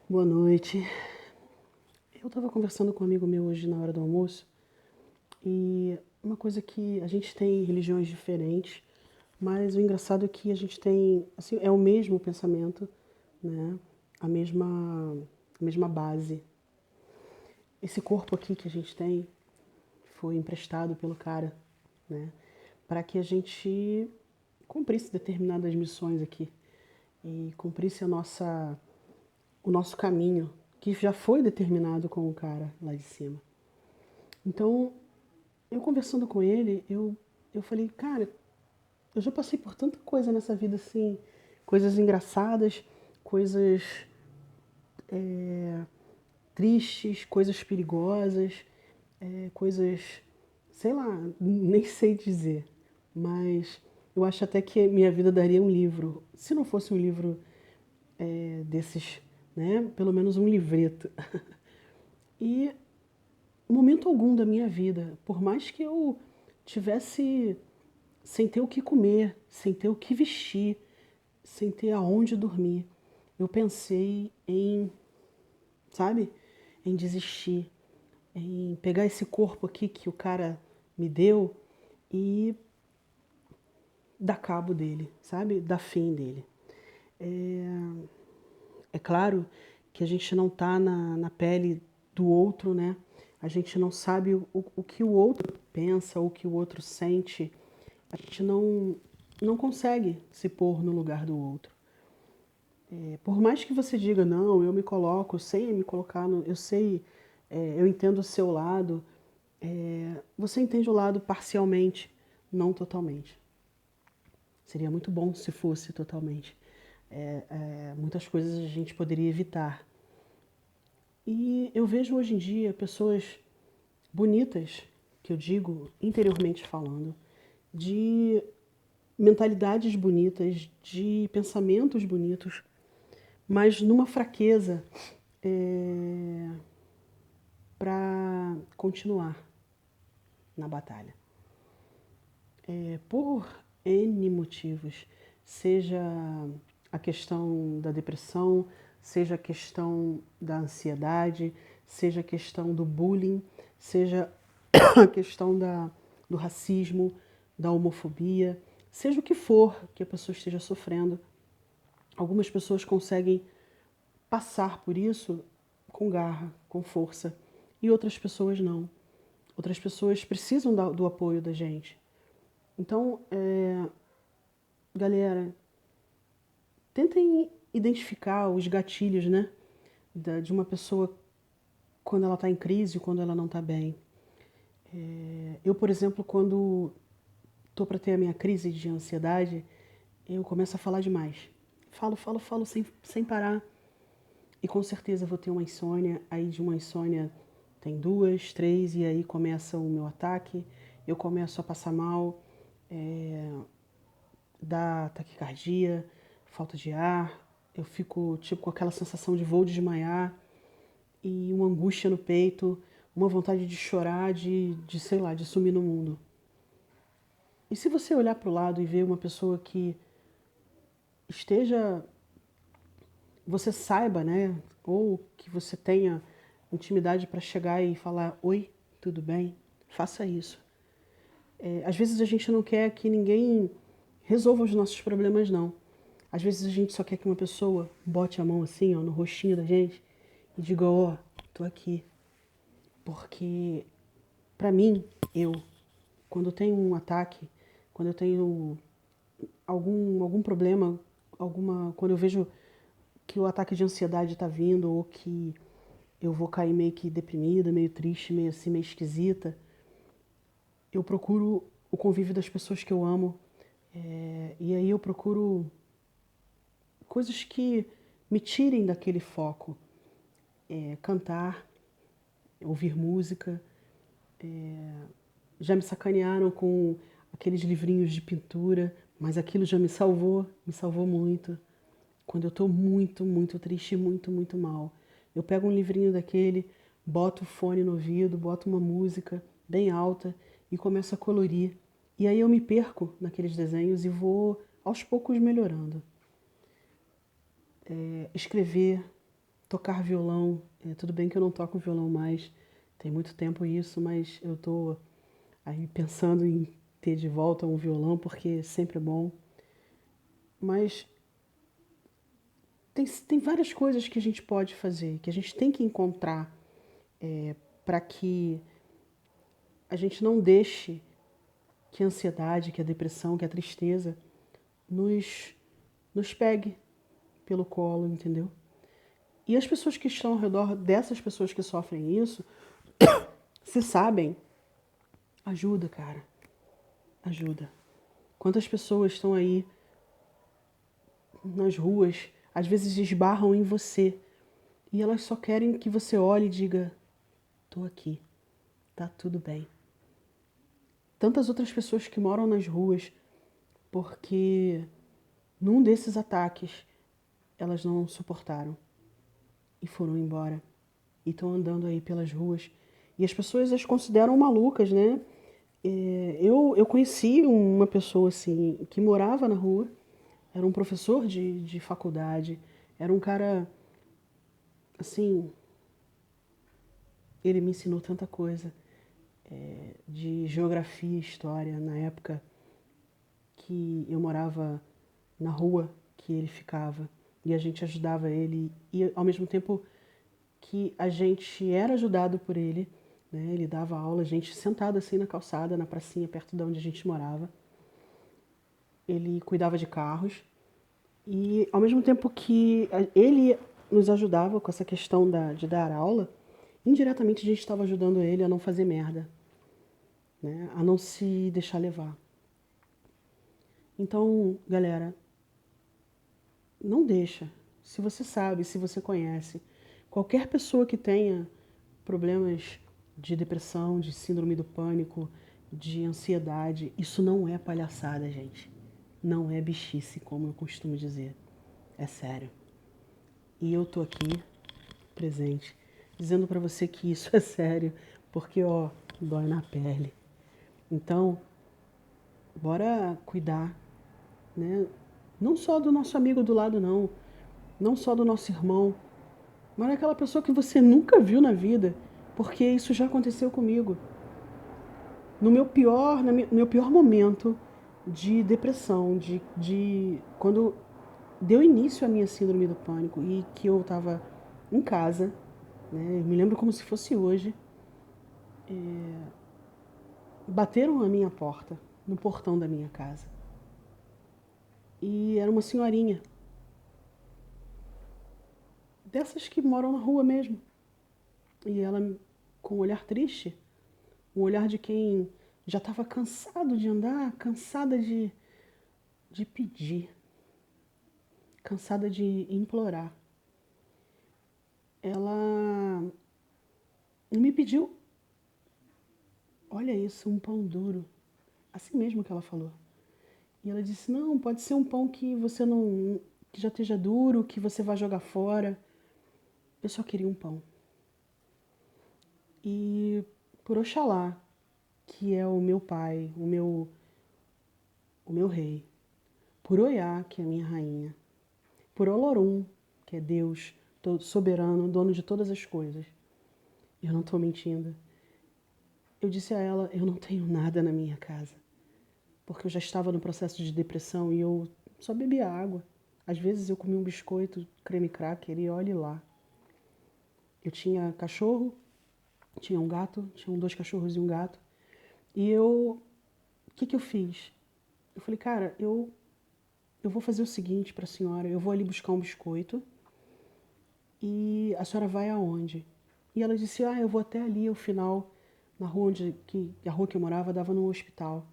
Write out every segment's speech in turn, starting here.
Boa noite. Eu estava conversando com um amigo meu hoje na hora do almoço e uma coisa que a gente tem religiões diferentes, mas o engraçado é que a gente tem, assim, é o mesmo pensamento, né? A mesma base. Esse corpo aqui que a gente tem foi emprestado pelo cara, né? Para que a gente cumprisse determinadas missões aqui e cumprisse o nosso caminho, que já foi determinado com o cara lá de cima. Então, eu conversando com ele, eu falei, cara, eu já passei por tanta coisa nessa vida assim, coisas engraçadas, coisas tristes, coisas perigosas, coisas, sei lá, nem sei dizer, mas eu acho até que minha vida daria um livro, se não fosse um livro desses, né, pelo menos um livreto. E momento algum da minha vida, por mais que eu tivesse sem ter o que comer, sem ter o que vestir, sem ter aonde dormir, eu pensei em, sabe, em desistir, em pegar esse corpo aqui que o cara me deu e dar cabo dele, sabe, dar fim dele. É claro que a gente não está na pele do outro, né? A gente não sabe o que o outro pensa, o que o outro sente. A gente não consegue se pôr no lugar do outro. Por mais que você diga, não, eu me coloco, eu sei me colocar, eu sei, eu entendo o seu lado, você entende o lado parcialmente, não totalmente. Seria muito bom se fosse totalmente. Muitas coisas a gente poderia evitar. E eu vejo hoje em dia pessoas bonitas, que eu digo interiormente falando, de mentalidades bonitas, de pensamentos bonitos, mas numa fraqueza para continuar na batalha. Por N motivos, seja a questão da depressão, seja a questão da ansiedade, seja a questão do bullying, seja a questão do racismo, da homofobia, seja o que for que a pessoa esteja sofrendo, algumas pessoas conseguem passar por isso com garra, com força, e outras pessoas não. Outras pessoas precisam do apoio da gente. Então, galera, tentem identificar os gatilhos, né, de uma pessoa quando ela está em crise, quando ela não está bem. Eu, por exemplo, quando estou para ter a minha crise de ansiedade, eu começo a falar demais. Falo, falo, falo sem parar. E com certeza vou ter uma insônia. Aí de uma insônia tem duas, três, e aí começa o meu ataque. Eu começo a passar mal, dá taquicardia, falta de ar. Eu fico tipo com aquela sensação de vou desmaiar e uma angústia no peito, uma vontade de chorar, de sei lá, de sumir no mundo. E se você olhar para o lado e ver uma pessoa que esteja, você saiba, né, ou que você tenha intimidade para chegar e falar, oi, tudo bem? Faça isso. Às vezes a gente não quer que ninguém resolva os nossos problemas, não. Às vezes a gente só quer que uma pessoa bote a mão assim, ó, no rostinho da gente e diga, ó, tô aqui. Porque, pra mim, quando eu tenho um ataque, quando eu tenho algum problema, quando eu vejo que o ataque de ansiedade está vindo ou que eu vou cair meio que deprimida, meio triste, meio assim, meio esquisita, eu procuro o convívio das pessoas que eu amo. E aí eu procuro coisas que me tirem daquele foco. Cantar, ouvir música. Já me sacanearam com aqueles livrinhos de pintura, mas aquilo já me salvou muito. Quando eu estou muito, muito triste, muito, muito mal. Eu pego um livrinho daquele, boto o fone no ouvido, boto uma música bem alta e começo a colorir. E aí eu me perco naqueles desenhos e vou aos poucos melhorando. Escrever. tocar violão. Tudo bem que eu não toco violão mais, tem muito tempo isso, mas eu tô aí pensando em ter de volta um violão, porque sempre é bom. Mas tem várias coisas que a gente pode fazer, que a gente tem que encontrar para que a gente não deixe que a ansiedade, que a depressão, que a tristeza nos, nos pegue pelo colo, entendeu? E as pessoas que estão ao redor dessas pessoas que sofrem isso, se sabem, ajuda, cara, ajuda. Quantas pessoas estão aí nas ruas, às vezes esbarram em você e elas só querem que você olhe e diga: tô aqui, tá tudo bem. Tantas outras pessoas que moram nas ruas porque num desses ataques elas não suportaram e foram embora e estão andando aí pelas ruas e as pessoas as consideram malucas, né? Eu conheci uma pessoa assim que morava na rua, era um professor de faculdade, era um cara assim, ele me ensinou tanta coisa de geografia e história na época que eu morava na rua que ele ficava e a gente ajudava ele e ao mesmo tempo que a gente era ajudado por ele, né? Ele dava aula, a gente sentado assim na calçada, na pracinha perto de onde a gente morava. Ele cuidava de carros e ao mesmo tempo que ele nos ajudava com essa questão de dar aula, indiretamente a gente estava ajudando ele a não fazer merda, né? A não se deixar levar. Então, galera, não deixa. Se você sabe, se você conhece, qualquer pessoa que tenha problemas de depressão, de síndrome do pânico, de ansiedade, isso não é palhaçada, gente. Não é bichice, como eu costumo dizer. É sério. E eu tô aqui, presente, dizendo pra você que isso é sério, porque, ó, dói na pele. Então, bora cuidar, né? Não só do nosso amigo do lado, não. Não só do nosso irmão, mas daquela pessoa que você nunca viu na vida, porque isso já aconteceu comigo. No meu pior momento de depressão, quando deu início à minha síndrome do pânico e que eu estava em casa, né? Eu me lembro como se fosse hoje, bateram a minha porta, no portão da minha casa. E era uma senhorinha, dessas que moram na rua mesmo. E ela, com um olhar triste, um olhar de quem já estava cansado de andar, cansada de pedir, cansada de implorar. Ela me pediu, olha isso, um pão duro. Assim mesmo que ela falou. E ela disse, não, pode ser um pão que você não, que já esteja duro, que você vai jogar fora. Eu só queria um pão. E por Oxalá, que é o meu pai, o meu rei, por Oiá, que é a minha rainha, por Olorum, que é Deus, todo soberano, dono de todas as coisas. Eu não estou mentindo. Eu disse a ela, eu não tenho nada na minha casa, porque eu já estava no processo de depressão e eu só bebia água. Às vezes eu comia um biscoito, creme cracker e olhe lá. Eu tinha cachorro, tinha um gato, tinham dois cachorros e um gato. E o que que eu fiz? Eu falei, cara, eu vou fazer o seguinte para a senhora, eu vou ali buscar um biscoito e a senhora vai aonde? E ela disse, eu vou até ali, ao final, na rua a rua que eu morava dava no hospital.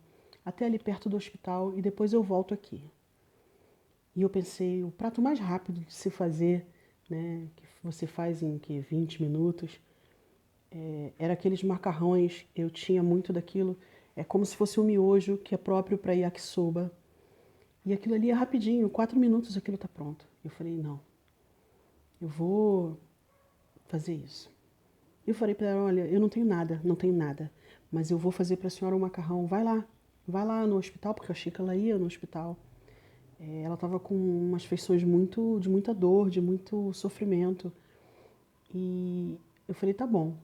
Até ali perto do hospital e depois eu volto aqui. E eu pensei, o prato mais rápido de se fazer, né, que você faz em 20 minutos, era aqueles macarrões, eu tinha muito daquilo, é como se fosse um miojo que é próprio para yakisoba. E aquilo ali é rapidinho, 4 minutos aquilo está pronto. Eu falei, não, eu vou fazer isso. Eu falei para ela, olha, eu não tenho nada, não tenho nada, mas eu vou fazer para a senhora um macarrão, vai lá no hospital, porque eu achei que ela ia no hospital. Ela estava com umas feições de muita dor, de muito sofrimento. E eu falei, tá bom.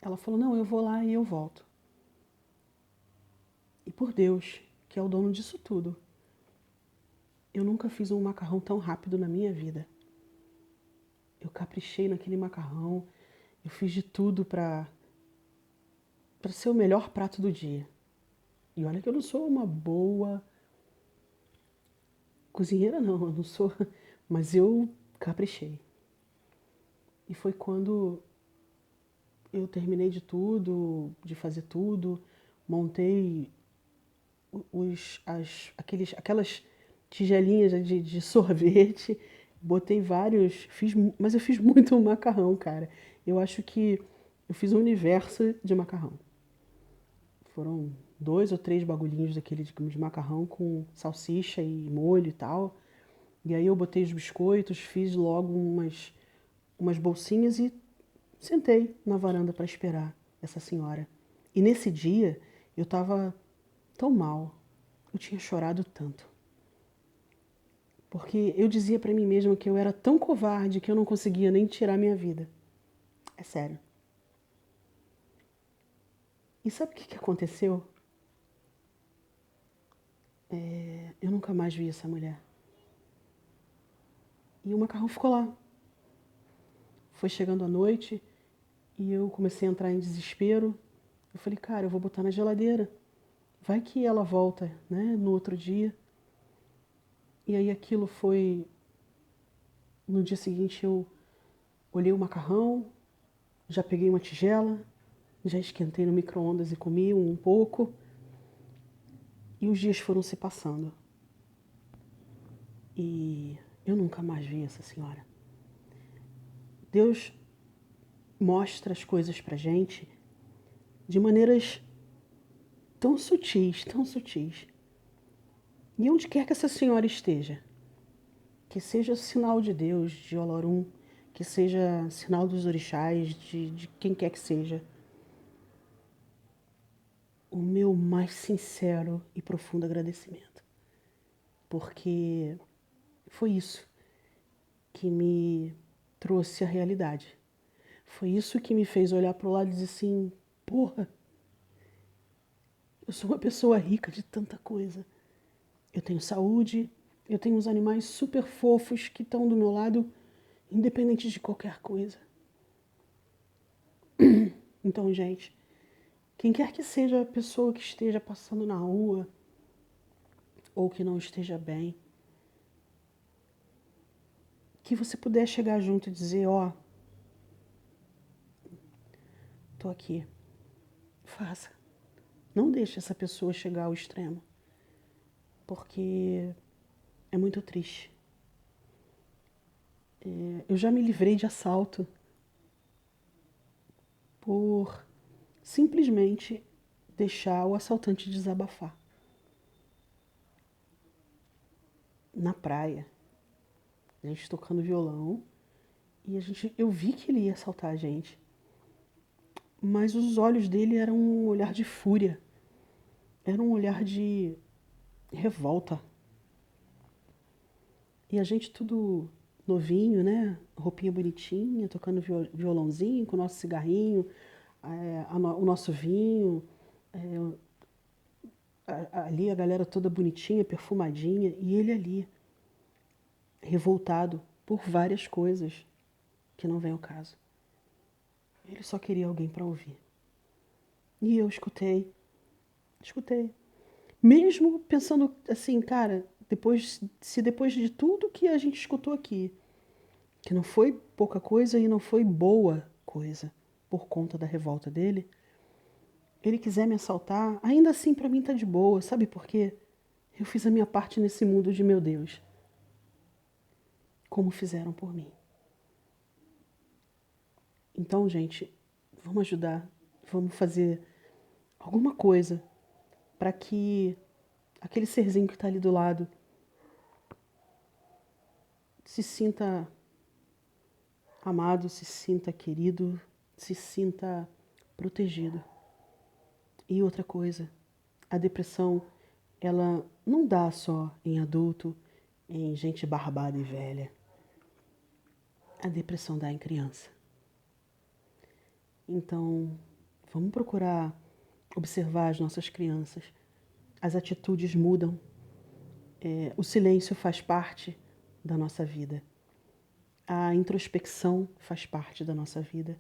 Ela falou, não, eu vou lá e eu volto. E por Deus, que é o dono disso tudo, eu nunca fiz um macarrão tão rápido na minha vida. Eu caprichei naquele macarrão, eu fiz de tudo para ser o melhor prato do dia. E olha que eu não sou uma boa cozinheira, não, eu não sou, mas eu caprichei. E foi quando eu terminei de tudo, de fazer tudo, montei aquelas tigelinhas de sorvete, botei vários, mas eu fiz muito macarrão, cara. Eu acho que eu fiz um universo de macarrão. Foram 2 ou 3 bagulhinhos daquele de macarrão com salsicha e molho e tal. E aí eu botei os biscoitos, fiz logo umas bolsinhas e sentei na varanda para esperar essa senhora. E nesse dia eu estava tão mal, eu tinha chorado tanto. Porque eu dizia para mim mesma que eu era tão covarde que eu não conseguia nem tirar minha vida. É sério. E sabe o que aconteceu? Eu nunca mais vi essa mulher. E o macarrão ficou lá. Foi chegando a noite e eu comecei a entrar em desespero. Eu falei, cara, eu vou botar na geladeira. Vai que ela volta, né, no outro dia. E aí aquilo foi... No dia seguinte eu olhei o macarrão, já peguei uma tigela, já esquentei no micro-ondas e comi um pouco. E os dias foram se passando. E eu nunca mais vi essa senhora. Deus mostra as coisas pra gente de maneiras tão sutis, tão sutis. E onde quer que essa senhora esteja, que seja sinal de Deus, de Olorum, que seja sinal dos orixás, de quem quer que seja, o meu mais sincero e profundo agradecimento. Porque foi isso que me trouxe a realidade. Foi isso que me fez olhar para o lado e dizer assim, porra, eu sou uma pessoa rica de tanta coisa. Eu tenho saúde, eu tenho uns animais super fofos que estão do meu lado, independente de qualquer coisa. Então, gente, quem quer que seja a pessoa que esteja passando na rua ou que não esteja bem, que você puder chegar junto e dizer, ó, tô aqui, faça. Não deixe essa pessoa chegar ao extremo, porque é muito triste. Eu já me livrei de assalto por simplesmente deixar o assaltante desabafar. Na praia, a gente tocando violão, e eu vi que ele ia assaltar a gente. Mas os olhos dele eram um olhar de fúria, era um olhar de revolta. E a gente tudo novinho, né? Roupinha bonitinha, tocando violãozinho, com o nosso cigarrinho, o nosso vinho. É, ali a galera toda bonitinha, perfumadinha, e ele ali, revoltado por várias coisas que não vem ao caso. Ele só queria alguém para ouvir. E eu escutei. Mesmo pensando assim, cara, depois de tudo que a gente escutou aqui, que não foi pouca coisa e não foi boa coisa por conta da revolta dele, ele quiser me assaltar, ainda assim pra mim tá de boa, sabe por quê? Eu fiz a minha parte nesse mundo de meu Deus, como fizeram por mim. Então, gente, vamos ajudar, vamos fazer alguma coisa para que aquele serzinho que está ali do lado se sinta amado, se sinta querido, se sinta protegido. E outra coisa, a depressão, ela não dá só em adulto, em gente barbada e velha. a depressão dá em criança. Então, vamos procurar observar as nossas crianças. As atitudes mudam. O silêncio faz parte da nossa vida. A introspecção faz parte da nossa vida.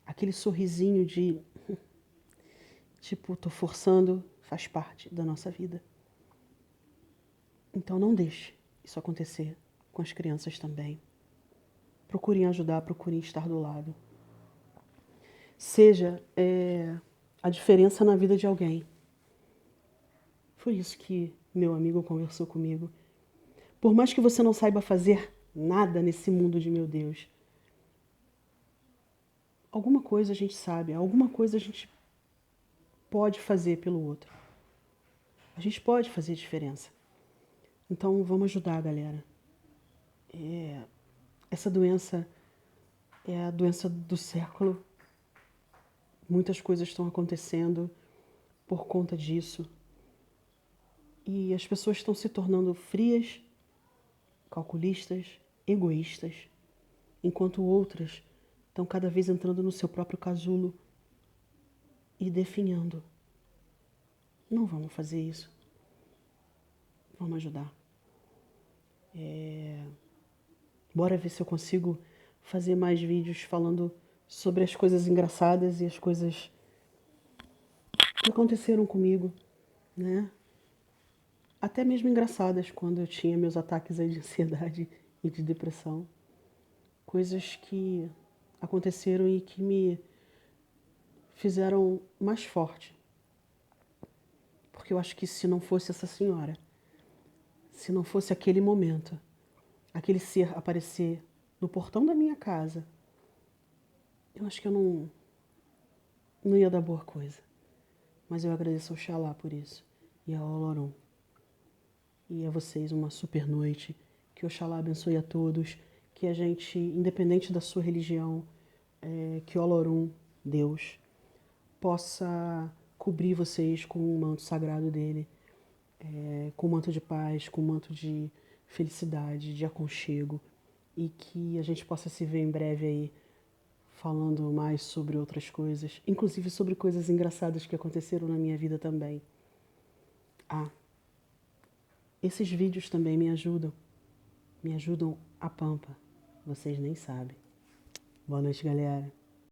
Aquele sorrisinho de, tipo, tô forçando, faz parte da nossa vida. Então não deixe isso acontecer com as crianças também. Procurem ajudar, procurem estar do lado. Seja a diferença na vida de alguém. Foi isso que meu amigo conversou comigo. Por mais que você não saiba fazer nada nesse mundo de meu Deus, alguma coisa a gente sabe, alguma coisa a gente pode fazer pelo outro. A gente pode fazer diferença. Então vamos ajudar, galera. Essa doença é a doença do século. Muitas coisas estão acontecendo por conta disso. E as pessoas estão se tornando frias, calculistas, egoístas, enquanto outras estão cada vez entrando no seu próprio casulo e definhando. Não vamos fazer isso. Vamos ajudar. Bora ver se eu consigo fazer mais vídeos falando sobre as coisas engraçadas e as coisas que aconteceram comigo, né? Até mesmo engraçadas quando eu tinha meus ataques aí de ansiedade e de depressão. Coisas que aconteceram e que me fizeram mais forte. Porque eu acho que se não fosse essa senhora, se não fosse aquele momento, aquele ser aparecer no portão da minha casa, eu acho que eu não ia dar boa coisa. Mas eu agradeço ao Xalá por isso e ao Olorum. E a vocês uma super noite. Que o Oxalá abençoe a todos. Que a gente, independente da sua religião, que o Olorum, Deus, possa cobrir vocês com o manto sagrado dele, com o manto de paz, com o manto de felicidade, de aconchego. E que a gente possa se ver em breve aí falando mais sobre outras coisas, inclusive sobre coisas engraçadas que aconteceram na minha vida também. Esses vídeos também me ajudam a pampa. Vocês nem sabem. Boa noite, galera.